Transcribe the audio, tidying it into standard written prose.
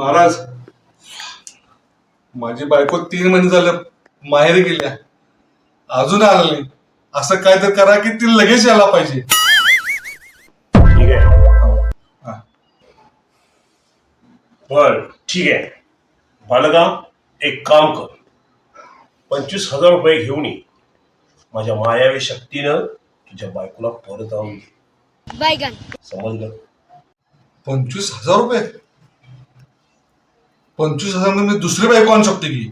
महाराज, माझी बायको 3 महिने झालं माहेरी गेल्या, अजून आलं नाही. असं काय तर करा की ती लगेच यायला पाहिजे. ठीक आहे. हा. बर ठीक आहे. बालका, एक काम कर, 25,000 रुपये घेऊन ये. माझ्या मायावी शक्तीनं तुझ्या बायकोला परत आणून दे. समजलं? 25,000 रुपये? 25,000 मध्ये मी दुसरी बायको आणू शकते की?